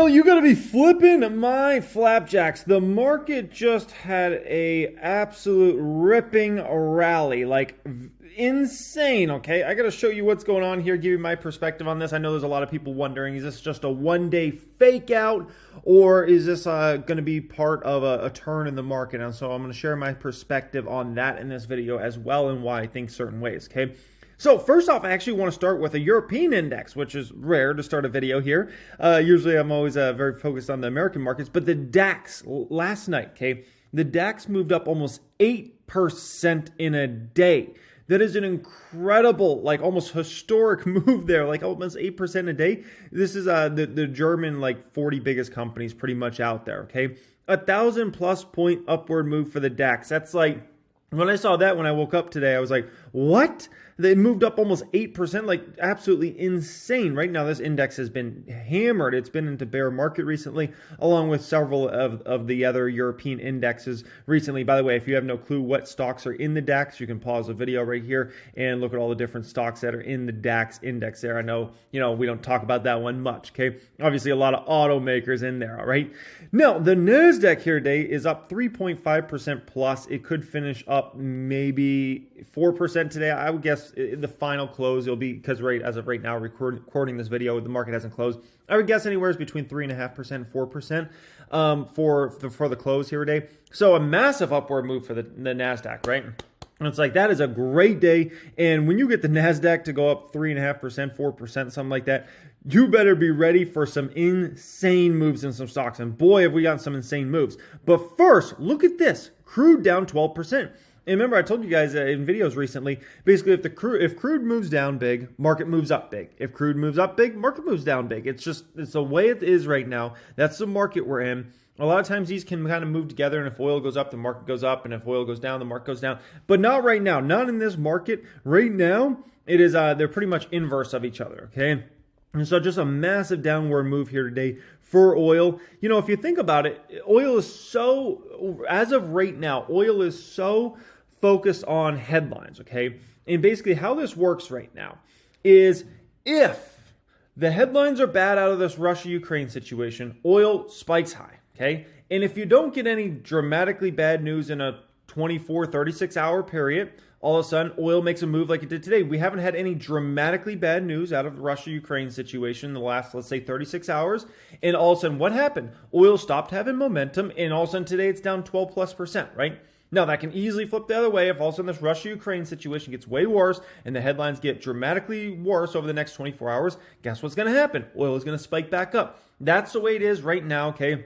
Well, you gotta be flipping my flapjacks. The market just had a absolute ripping rally, like insane, okay? I gotta show you what's going on here, give you my perspective on this. I know there's a lot of people wondering, is this just a one-day fake out, or is this gonna be part of a turn in the market? And so I'm gonna share my perspective on that in this video as well, and why I think certain ways, okay? So first off, I actually want to start with a European index, which is rare to start a video here. Usually I'm always very focused on the American markets, but the DAX last night, okay, the DAX moved up almost 8% in a day. That is an incredible, like almost historic move there, like almost 8% a day. This is the German, like 40 biggest companies pretty much out there, okay? 1,000+ point upward move for the DAX. That's like, when I saw that when I woke up today, I was like, what? They moved up almost 8%, like absolutely insane. Right now, this index has been hammered. It's been into bear market recently, along with several of the other European indexes recently. By the way, if you have no clue what stocks are in the DAX, you can pause the video right here and look at all the different stocks that are in the DAX index there. I know, we don't talk about that one much, okay? Obviously, a lot of automakers in there, all right? Now, the NASDAQ here today is up 3.5% plus. It could finish up maybe 4% today. I would guess the final close, it'll be, because as of right now, recording this video, the market hasn't closed. I would guess anywhere between 3.5% and 4% for the close here today. So a massive upward move for the NASDAQ, right? And it's like, that is a great day. And when you get the NASDAQ to go up 3.5%, 4%, something like that, you better be ready for some insane moves in some stocks. And boy, have we gotten some insane moves. But first, look at this. Crude down 12%. And remember, I told you guys in videos recently, basically, if crude moves down big, market moves up big. If crude moves up big, market moves down big. It's the way it is right now. That's the market we're in. A lot of times these can kind of move together, and if oil goes up, the market goes up, and if oil goes down, the market goes down. But not right now. Not in this market. Right now, it is they're pretty much inverse of each other, okay? And so just a massive downward move here today for oil. If you think about it, oil is so, as of right now, oil is so focused on headlines, okay? And basically how this works right now is, if the headlines are bad out of this Russia-Ukraine situation, oil spikes high, okay? And if you don't get any dramatically bad news in a 24, 36-hour period, all of a sudden oil makes a move like it did today. We haven't had any dramatically bad news out of the Russia-Ukraine situation in the last, let's say, 36 hours. And all of a sudden, what happened? Oil stopped having momentum, and all of a sudden today it's down 12+%, right? Now, that can easily flip the other way if all of a sudden this Russia-Ukraine situation gets way worse and the headlines get dramatically worse over the next 24 hours. Guess what's going to happen? Oil is going to spike back up. That's the way it is right now, okay?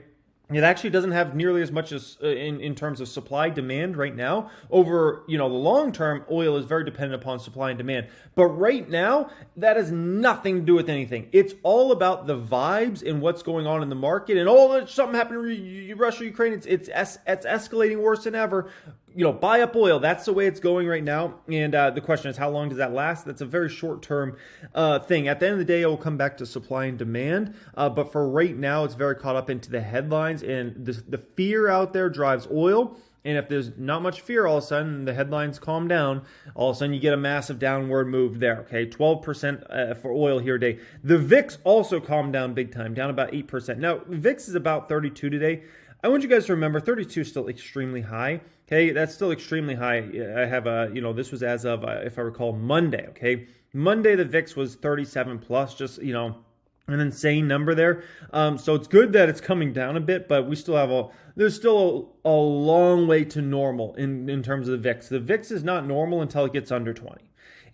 It actually doesn't have nearly as much as in terms of supply demand right now. Over the long term, oil is very dependent upon supply and demand. But right now, that has nothing to do with anything. It's all about the vibes and what's going on in the market. And something happened in Russia, Ukraine. It's escalating worse than ever. Buy up oil. That's the way it's going right now. And the question is, how long does that last? That's a very short-term thing. At the end of the day, it will come back to supply and demand. But for right now, it's very caught up into the headlines. And the fear out there drives oil. And if there's not much fear, all of a sudden, the headlines calm down. All of a sudden, you get a massive downward move there, okay? 12% for oil here today. The VIX also calmed down big time, down about 8%. Now, VIX is about 32 today. I want you guys to remember 32 is still extremely high. Okay, that's still extremely high. I have this was as of, if I recall, Monday. Okay, Monday the VIX was 37 plus, just an insane number there. So it's good that it's coming down a bit, but we still have there's still a long way to normal in terms of the VIX. The VIX is not normal until it gets under 20.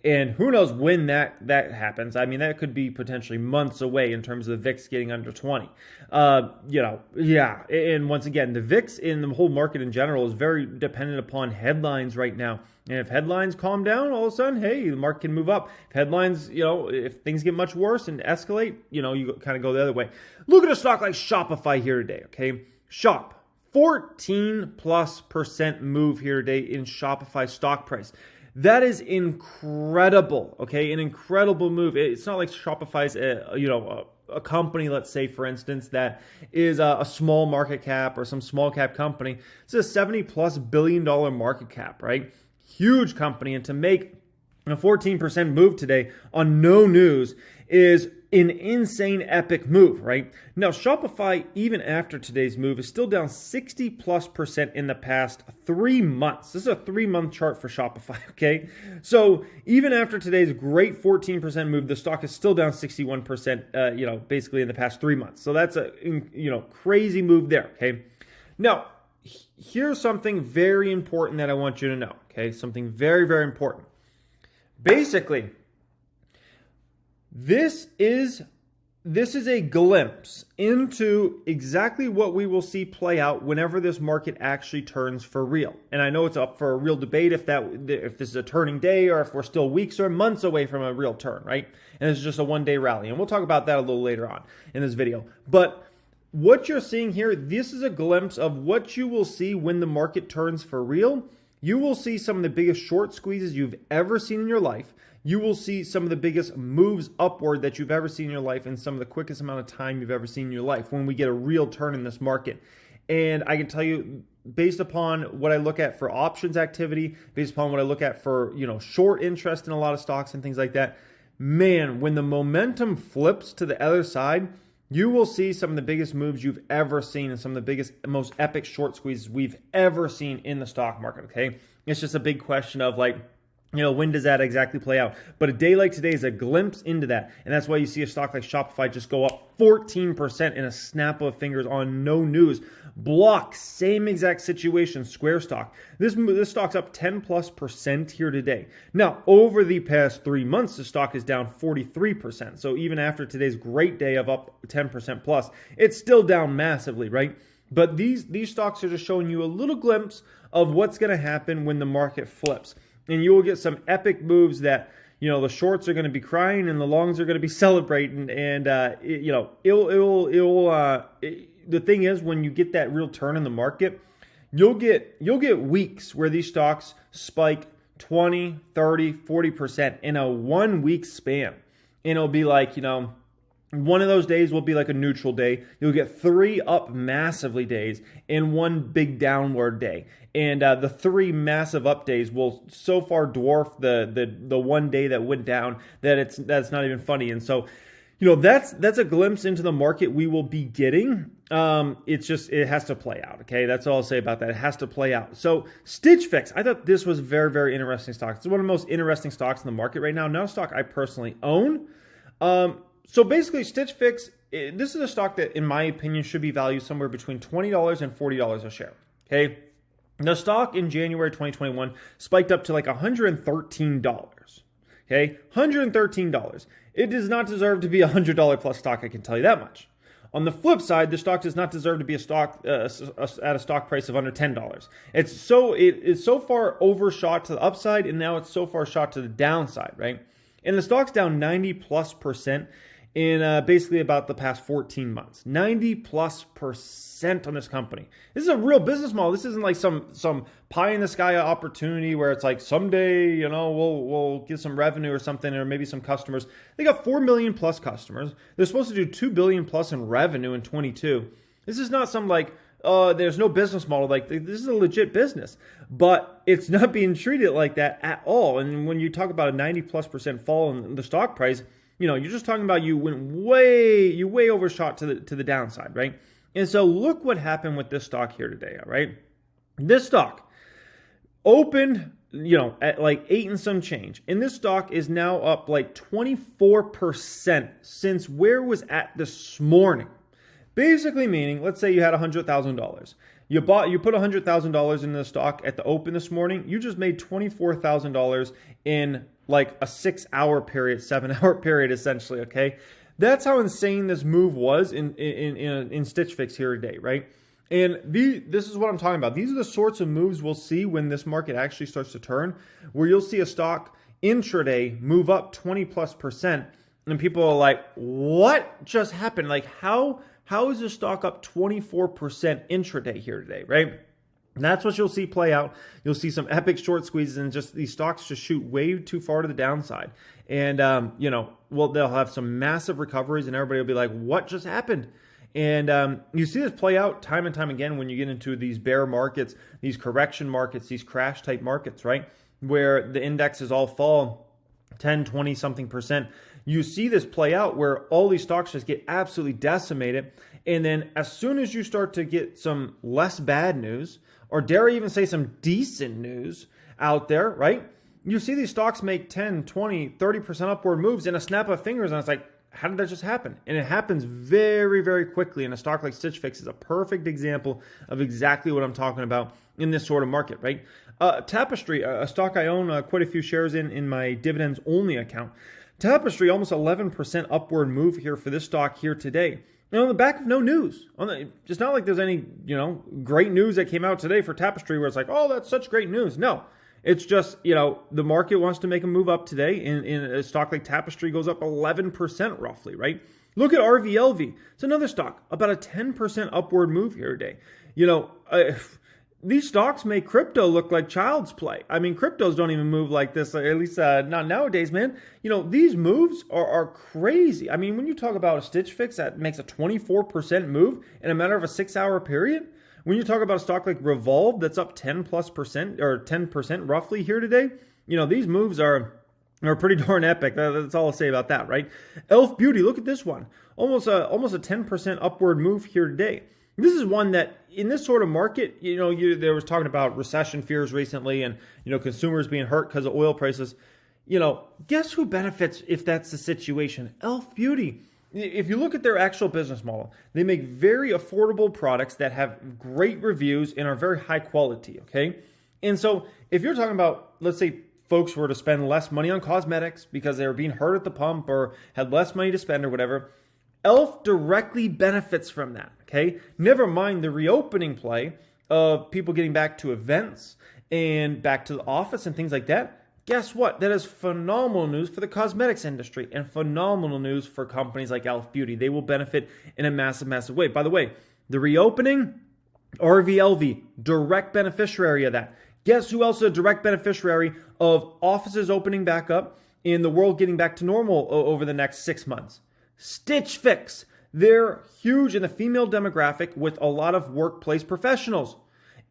And who knows when that happens. I mean, that could be potentially months away in terms of the VIX getting under 20. Yeah. And once again, the VIX in the whole market in general is very dependent upon headlines right now. And if headlines calm down, all of a sudden, hey, the market can move up. If headlines, if things get much worse and escalate, you kind of go the other way. Look at a stock like Shopify here today, okay? 14+% move here today in Shopify stock price. That is incredible, okay? An incredible move. It's not like Shopify's a company, let's say, for instance, that is a small market cap or some small cap company. It's a $70+ billion market cap, right? Huge company. And to make a 14% move today on no news is an insane epic move, right? Now, Shopify, even after today's move, is still down 60+% in the past 3 months. This is a 3-month chart for Shopify, okay? So even after today's great 14% move, the stock is still down 61%, basically in the past 3 months. So that's a, crazy move there, okay? Now, here's something very important that I want you to know, okay? Something very, very important. Basically, This is a glimpse into exactly what we will see play out whenever this market actually turns for real. And I know it's up for a real debate if this is a turning day or if we're still weeks or months away from a real turn, right? And it's just a one-day rally. And we'll talk about that a little later on in this video. But what you're seeing here, this is a glimpse of what you will see when the market turns for real. You will see some of the biggest short squeezes you've ever seen in your life. You will see some of the biggest moves upward that you've ever seen in your life in some of the quickest amount of time you've ever seen in your life when we get a real turn in this market. And I can tell you, based upon what I look at for options activity, based upon what I look at for, short interest in a lot of stocks and things like that, man, when the momentum flips to the other side, you will see some of the biggest moves you've ever seen and some of the biggest, most epic short squeezes we've ever seen in the stock market, okay? It's just a big question of when does that exactly play out? But a day like today is a glimpse into that. And that's why you see a stock like Shopify just go up 14% in a snap of fingers on no news. Block, same exact situation, Square stock. This stock's up 10+% here today. Now, over the past 3 months, the stock is down 43%. So even after today's great day of up 10% plus, it's still down massively, right? But these stocks are just showing you a little glimpse of what's going to happen when the market flips. And you will get some epic moves that, the shorts are going to be crying and the longs are going to be celebrating. And, the thing is, when you get that real turn in the market, you'll get weeks where these stocks spike 20, 30, 40% in a 1 week span. And it'll be like, one of those days will be like a neutral day. You'll get 3 up massively days and 1 big downward day. And the 3 massive up days will so far dwarf the one day that went down that's not even funny. And so, that's a glimpse into the market we will be getting. It has to play out. Okay, that's all I'll say about that. It has to play out. So Stitch Fix, I thought this was very, very interesting stock. It's one of the most interesting stocks in the market right now. Not a stock I personally own. So basically, Stitch Fix, this is a stock that, in my opinion, should be valued somewhere between $20 and $40 a share. Okay. The stock in January 2021 spiked up to like $113. Okay, $113. It does not deserve to be a $100 plus stock, I can tell you that much. On the flip side, the stock does not deserve to be a stock at a stock price of under $10. It is so far overshot to the upside, and now it's so far shot to the downside, right? And the stock's down 90+% in basically about the past 14 months. 90+% on this company. This is a real business model. This isn't like some pie in the sky opportunity where it's like someday, we'll get some revenue or something, or maybe some customers. They got 4 million plus customers. They're supposed to do 2 billion plus in revenue in 22. This is not some there's no business model. This is a legit business, but it's not being treated like that at all. And when you talk about a 90+% fall in the stock price, you're just talking about you way overshot to the downside, right? And so look what happened with this stock here today, all right? This stock opened, at like 8 and some change. And this stock is now up like 24% since where it was at this morning. Basically meaning, let's say you had $100,000. You put $100,000 in the stock at the open this morning. You just made $24,000 in like a 6-hour period, 7-hour period, essentially. Okay, that's how insane this move was in Stitch Fix here today, right? And this is what I'm talking about. These are the sorts of moves we'll see when this market actually starts to turn, where you'll see a stock intraday move up 20+%, and people are like, "What just happened? Like how is this stock up 24% intraday here today?" Right? And that's what you'll see play out. You'll see some epic short squeezes, and just these stocks just shoot way too far to the downside. And they'll have some massive recoveries, and everybody will be like, "What just happened?" And you see this play out time and time again when you get into these bear markets, these correction markets, these crash type markets, right? Where the indexes all fall 10, 20 something %. you see this play out where all these stocks just get absolutely decimated. And then as soon as you start to get some less bad news, or dare I even say some decent news out there, right? You see these stocks make 10, 20, 30% upward moves in a snap of fingers, and it's like, how did that just happen? And it happens very, very quickly. And a stock like Stitch Fix is a perfect example of exactly what I'm talking about in this sort of market, right? Tapestry, a stock I own quite a few shares in my dividends only account. Tapestry, almost 11% upward move here for this stock here today. And on the back of no news. It's not like there's any, great news that came out today for Tapestry where it's like, oh, that's such great news. No. It's just, the market wants to make a move up today, and a stock like Tapestry goes up 11% roughly, right? Look at RVLV. It's another stock, about a 10% upward move here today. These stocks make crypto look like child's play. I mean, cryptos don't even move like this, at least not nowadays, man. These moves are crazy. I mean, when you talk about a Stitch Fix that makes a 24% move in a matter of a 6-hour period, when you talk about a stock like Revolve that's up 10% or 10% roughly here today, these moves are pretty darn epic. That's all I'll say about that, right? Elf Beauty, look at this one. Almost a 10% upward move here today. This is one that in this sort of market, there was talking about recession fears recently and, consumers being hurt because of oil prices. Guess who benefits if that's the situation? Elf Beauty. If you look at their actual business model, they make very affordable products that have great reviews and are very high quality, okay? And so if you're talking about, let's say, folks were to spend less money on cosmetics because they were being hurt at the pump or had less money to spend or whatever, Elf directly benefits from that, okay? Never mind the reopening play of people getting back to events and back to the office and things like that. Guess what? That is phenomenal news for the cosmetics industry and phenomenal news for companies like Elf Beauty. They will benefit in a massive, massive way. By the way, the reopening, RVLV, direct beneficiary of that. Guess who else is a direct beneficiary of offices opening back up and the world getting back to normal over the next 6 months? Stitch Fix. They're huge in the female demographic with a lot of workplace professionals.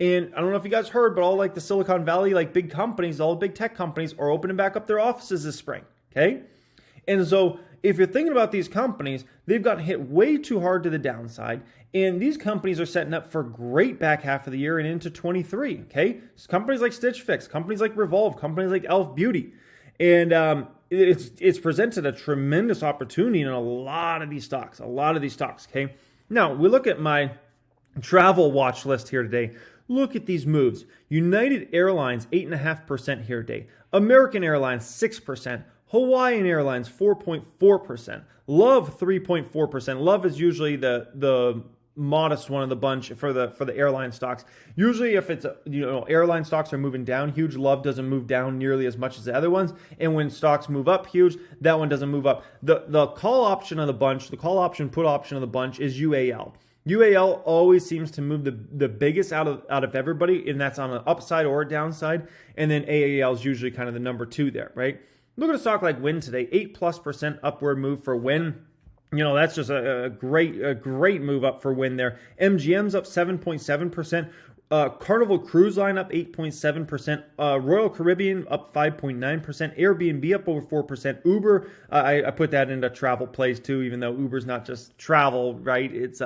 And I don't know if you guys heard, but all like the Silicon Valley, like big companies, all the big tech companies are opening back up their offices this spring, okay? And so if you're thinking about these companies, they've gotten hit way too hard to the downside. And these companies are setting up for great back half of the year and into 23, okay? It's companies like Stitch Fix, companies like Revolve, companies like Elf Beauty. And it's presented a tremendous opportunity in a lot of these stocks, okay? Now, we look at my travel watch list here today. Look at these moves. United Airlines, 8.5% here today. American Airlines, 6%. Hawaiian Airlines, 4.4%. Love, 3.4%. Love is usually the modest one of the bunch for the airline stocks. Usually if it's, airline stocks are moving down huge, Love doesn't move down nearly as much as the other ones. And when stocks move up huge, that one doesn't move up. The call option of the bunch, the call option, put option of the bunch is UAL. UAL always seems to move the biggest out of everybody, and that's on an upside or a downside. And then AAL is usually kind of the number 2 there, right? Look at a stock like Wynn today, 8+% upward move for Wynn. That's just a great move up for Wynn there. MGM's up 7.7%. Carnival Cruise Line up 8.7%. Royal Caribbean up 5.9%. Airbnb up over 4%. Uber, I put that into travel plays too, even though Uber's not just travel, right? It's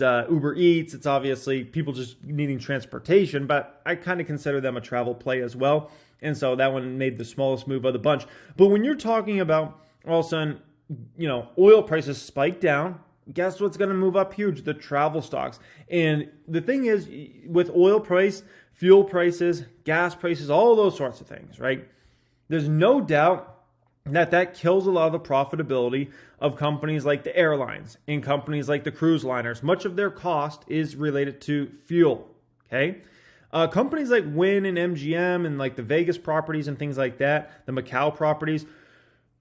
Uber Eats. It's obviously people just needing transportation, but I kind of consider them a travel play as well. And so that one made the smallest move of the bunch. But when you're talking about all of a sudden, oil prices spike down, guess what's going to move up huge? The travel stocks. And the thing is, with oil price, fuel prices, gas prices, all those sorts of things, right? There's no doubt that kills a lot of the profitability of companies like the airlines and companies like the cruise liners. Much of their cost is related to fuel, okay? Companies like Wynn and MGM and like the Vegas properties and things like that, the Macau properties,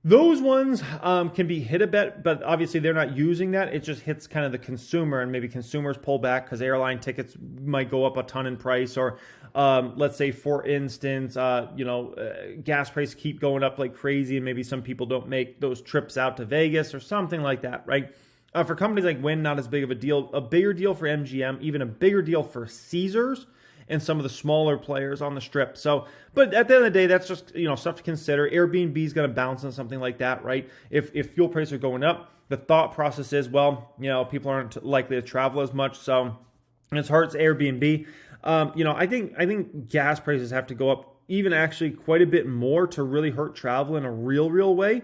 those ones can be hit a bit, but obviously they're not using that. It just hits kind of the consumer, and maybe consumers pull back because airline tickets might go up a ton in price, or let's say, for instance, gas prices keep going up like crazy, and maybe some people don't make those trips out to Vegas or something like that, right? For companies like Wynn, not as big of a deal. A bigger deal for MGM, even a bigger deal for Caesars, and some of the smaller players on the strip. So, but at the end of the day, that's just, stuff to consider. Airbnb is going to bounce on something like that, right? If fuel prices are going up, the thought process is, well, people aren't likely to travel as much, so it's hard. It's Airbnb. I think gas prices have to go up even actually quite a bit more to really hurt travel in a real way.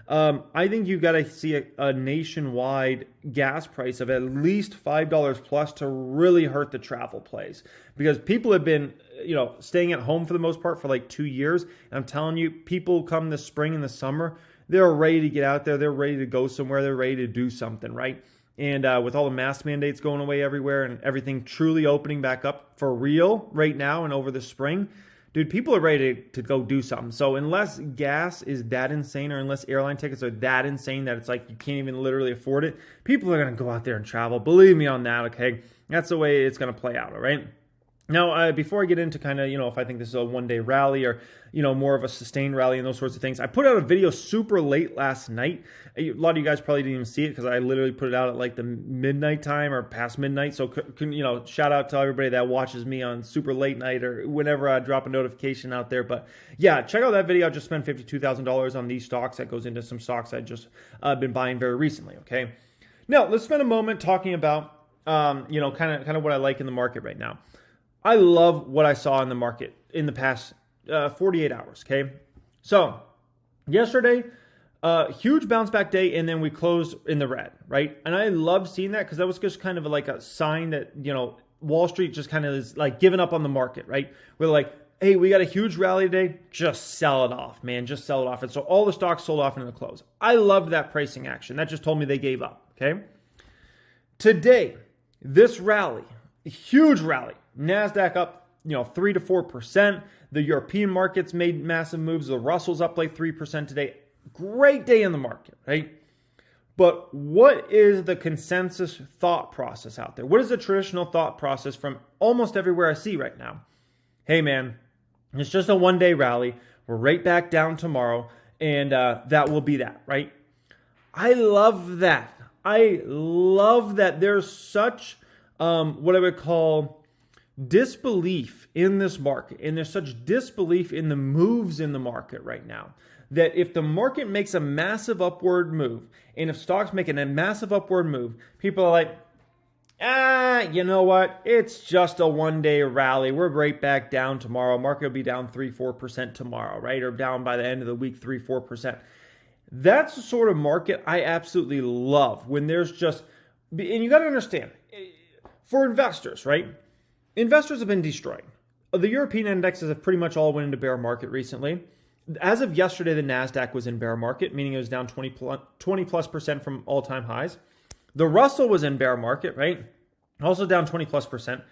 I think you've got to see a nationwide gas price of at least $5 plus to really hurt the travel plays, because people have been, staying at home for the most part for like 2 years. And I'm telling you, people come this spring and the summer, they're ready to get out there. They're ready to go somewhere. They're ready to do something, right? And with all the mask mandates going away everywhere and everything truly opening back up for real right now and over the spring, dude, people are ready to go do something. So unless gas is that insane, or unless airline tickets are that insane that it's like you can't even literally afford it, people are going to go out there and travel. Believe me on that, okay? That's the way it's going to play out, all right? Now, before I get into kind of, if I think this is a one-day rally or, more of a sustained rally and those sorts of things, I put out a video super late last night. A lot of you guys probably didn't even see it because I literally put it out at like the midnight time or past midnight. So, shout out to everybody that watches me on super late night or whenever I drop a notification out there. But yeah, check out that video. I just spent $52,000 on these stocks. That goes into some stocks I just been buying very recently, okay? Now, let's spend a moment talking about, kind of what I like in the market right now. I love what I saw in the market in the past 48 hours, okay? So, yesterday, huge bounce back day, and then we closed in the red, right? And I love seeing that because that was just kind of like a sign that, Wall Street just kind of is like giving up on the market, right? We're like, hey, we got a huge rally today, just sell it off, man, just sell it off. And so all the stocks sold off into the close. I loved that pricing action. That just told me they gave up, okay? Today, this rally, a huge rally, NASDAQ up, 3 to 4%. The European markets made massive moves. The Russell's up like 3% today. Great day in the market, right? But what is the consensus thought process out there? What is the traditional thought process from almost everywhere I see right now? Hey, man, it's just a one-day rally. We're right back down tomorrow, and that will be that, right? I love that. I love that there's such what I would call disbelief in this market, and there's such disbelief in the moves in the market right now that if the market makes a massive upward move, and if stocks make a massive upward move, people are like, you know what? It's just a one-day rally. We're right back down tomorrow. Market will be down 3-4% tomorrow, right? Or down by the end of the week 3-4%. That's the sort of market I absolutely love, when there's just, and you got to understand, for investors, right? Investors have been destroyed. The European indexes have pretty much all went into bear market recently. As of yesterday, the NASDAQ was in bear market, meaning it was down 20+% from all-time highs. The Russell was in bear market, right? Also down 20+%.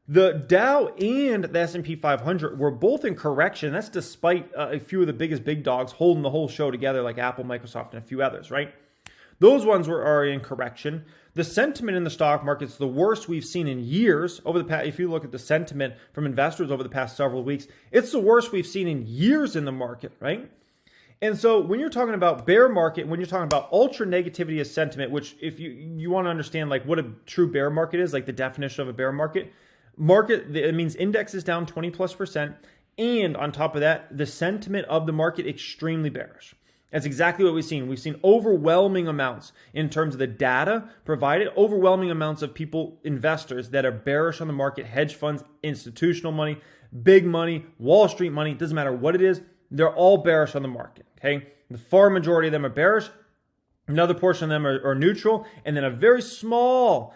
The Dow and the S&P 500 were both in correction. That's despite a few of the biggest big dogs holding the whole show together, like Apple, Microsoft, and a few others, right? Those ones are in correction. The sentiment in the stock market is the worst we've seen in years. Over the past, if you look at the sentiment from investors over the past several weeks, it's the worst we've seen in years in the market, right? And so when you're talking about bear market, when you're talking about ultra negativity of sentiment, which if you want to understand like what a true bear market is, like the definition of a bear market, it means index is down 20+%. And on top of that, the sentiment of the market extremely bearish. That's exactly what we've seen. We've seen overwhelming amounts in terms of the data provided, overwhelming amounts of people, investors that are bearish on the market, hedge funds, institutional money, big money, Wall Street money, doesn't matter what it is, they're all bearish on the market, okay? The far majority of them are bearish. Another portion of them are neutral, and then a very small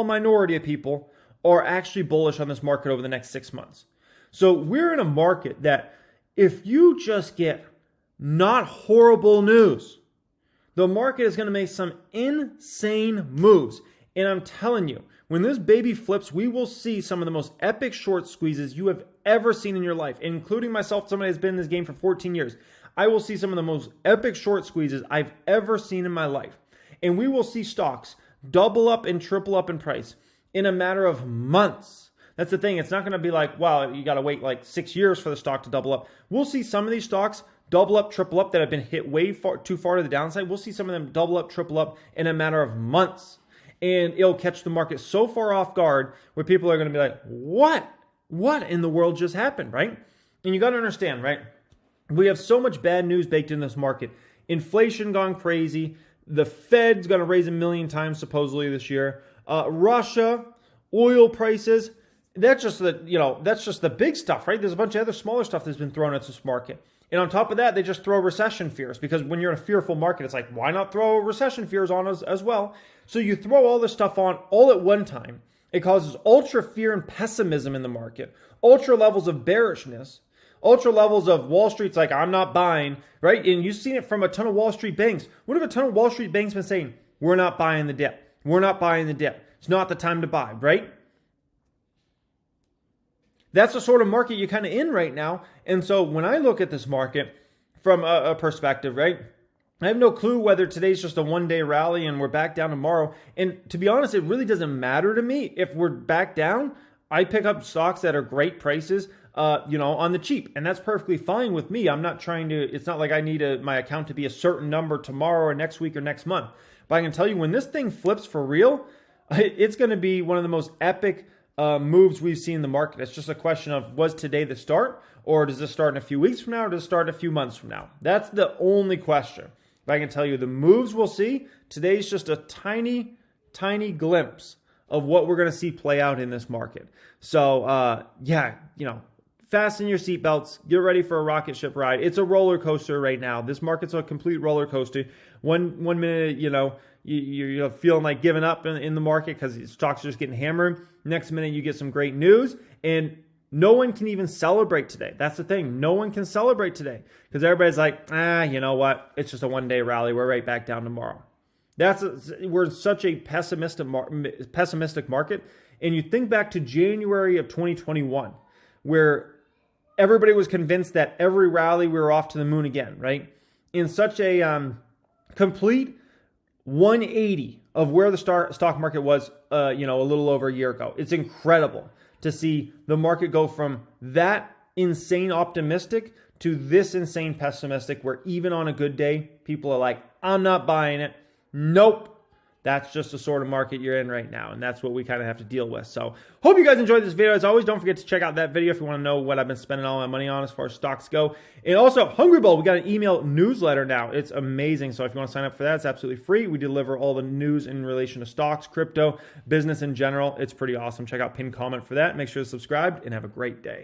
minority of people are actually bullish on this market over the next 6 months. So we're in a market that if you just get not horrible news, the market is going to make some insane moves. And I'm telling you, when this baby flips, we will see some of the most epic short squeezes you have ever seen in your life, including myself, somebody who's been in this game for 14 years. I will see some of the most epic short squeezes I've ever seen in my life. And we will see stocks double up and triple up in price in a matter of months. That's the thing. It's not going to be like, wow, you got to wait like 6 years for the stock to double up. We'll see some of these stocks double up, triple up that have been hit way too far to the downside. We'll see some of them double up, triple up in a matter of months. And it'll catch the market so far off guard where people are going to be like, what? what in the world just happened, right? And you got to understand, right? We have so much bad news baked in this market. Inflation gone crazy. The Fed's going to raise 1 million times supposedly this year. Russia, oil prices. That's just the big stuff, right? There's a bunch of other smaller stuff that's been thrown at this market. And on top of that, they just throw recession fears, because when you're in a fearful market, it's like, why not throw recession fears on us as well? So you throw all this stuff on all at one time. It causes ultra fear and pessimism in the market, ultra levels of bearishness, ultra levels of Wall Street's like, I'm not buying, right? And you've seen it from a ton of Wall Street banks. What have a ton of Wall Street banks been saying? We're not buying the dip. We're not buying the dip. It's not the time to buy, right? That's the sort of market you're kind of in right now. And so when I look at this market from a perspective, right, I have no clue whether today's just a one-day rally and we're back down tomorrow. And to be honest, it really doesn't matter to me. If we're back down, I pick up stocks that are great prices, on the cheap. And that's perfectly fine with me. I'm not trying to, it's not like I need my account to be a certain number tomorrow or next week or next month. But I can tell you, when this thing flips for real, it's going to be one of the most epic moves we've seen in the market. It's just a question of, was today the start, or does this start in a few weeks from now, or does it start in a few months from now? That's the only question. But I can tell you the moves we'll see, today's just a tiny, tiny glimpse of what we're going to see play out in this market. So, fasten your seatbelts, get ready for a rocket ship ride. It's a roller coaster right now. This market's a complete roller coaster. One minute, you're feeling like giving up in the market because stocks are just getting hammered. Next minute, you get some great news, and no one can even celebrate today. That's the thing. No one can celebrate today because everybody's like, you know what? It's just a one-day rally. We're right back down tomorrow. We're in such a pessimistic market. And you think back to January of 2021, where everybody was convinced that every rally we were off to the moon again, right? In such a complete 180 of where the stock market was, a little over a year ago. It's incredible to see the market go from that insane optimistic to this insane pessimistic, where even on a good day, people are like, I'm not buying it. Nope. That's just the sort of market you're in right now, and that's what we kind of have to deal with. So hope you guys enjoyed this video. As always, don't forget to check out that video if you want to know what I've been spending all my money on as far as stocks go. And also, Hungry Bull, we got an email newsletter now. It's amazing. So if you want to sign up for that, it's absolutely free. We deliver all the news in relation to stocks, crypto, business in general. It's pretty awesome. Check out pinned comment for that. Make sure to subscribe, and have a great day.